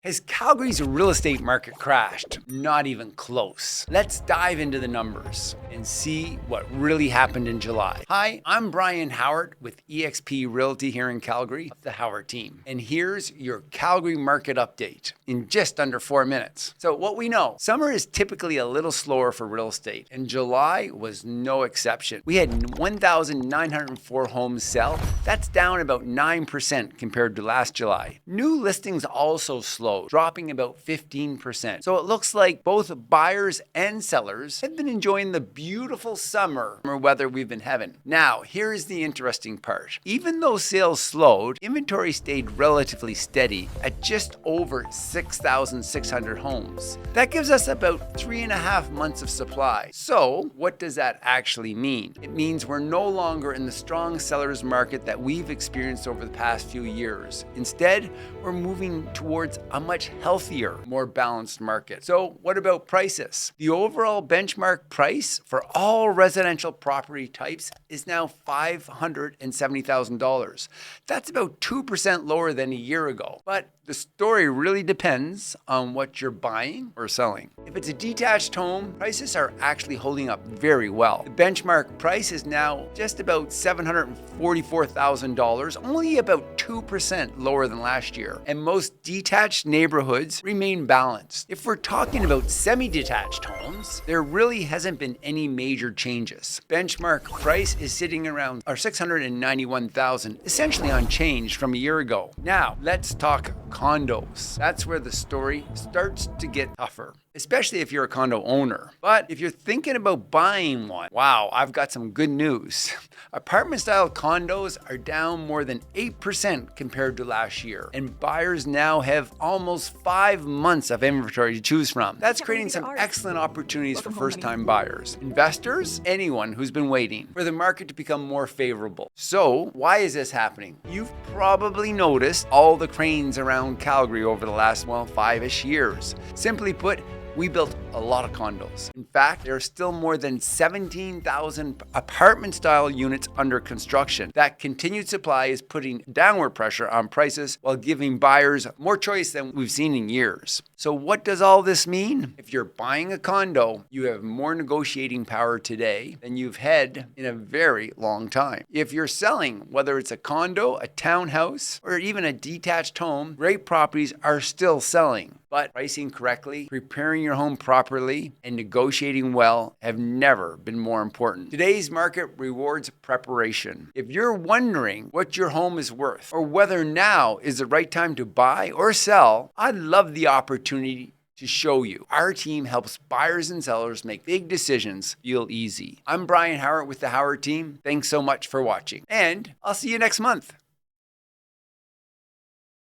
Has Calgary's real estate market crashed? Not even close. Let's dive into the numbers and see what really happened in July. Hi, I'm Brian Howard with eXp Realty here in Calgary, the Howard team. And here's your Calgary market update in just under 4 minutes. So what we know, summer is typically a little slower for real estate, and July was no exception. We had 1,904 homes sell. That's down about 9% compared to last July. New listings also slowed, dropping about 15%. So it looks like both buyers and sellers have been enjoying the beautiful summer weather we've been having. Now, here's the interesting part. Even though sales slowed, inventory stayed relatively steady at just over 6,600 homes. That gives us about 3.5 months of supply. So what does that actually mean? It means we're no longer in the strong seller's market that we've experienced over the past few years. Instead, we're moving towards a much healthier, more balanced market. So what about prices? The overall benchmark price for all residential property types is now $570,000. That's about 2% lower than a year ago. But the story really depends on what you're buying or selling. If it's a detached home, prices are actually holding up very well. The benchmark price is now just about $744,000, only about 2% lower than last year. And most detached neighborhoods remain balanced. If we're talking about semi-detached homes, there really hasn't been any major changes. Benchmark price is sitting around $691,000, essentially unchanged from a year ago. Now, let's talk condos. That's where the story starts to get tougher, especially if you're a condo owner. But if you're thinking about buying one, wow, I've got some good news. Apartment style condos are down more than 8% compared to last year, and buyers now have almost 5 months of inventory to choose from. That's creating some excellent opportunities for first-time buyers, investors, anyone who's been waiting for the market to become more favorable. So why is this happening? You've probably noticed all the cranes around Calgary over the last, 5-ish years. Simply put, we built a lot of condos. In fact, there are still more than 17,000 apartment-style units under construction. That continued supply is putting downward pressure on prices while giving buyers more choice than we've seen in years. So what does all this mean? If you're buying a condo, you have more negotiating power today than you've had in a very long time. If you're selling, whether it's a condo, a townhouse, or even a detached home, great properties are still selling. But pricing correctly, preparing your home properly, and negotiating well have never been more important. Today's market rewards preparation. If you're wondering what your home is worth or whether now is the right time to buy or sell, I'd love the opportunity to show you. Our team helps buyers and sellers make big decisions feel easy. I'm Brian Howard with the Howard team. Thanks so much for watching, and I'll see you next month.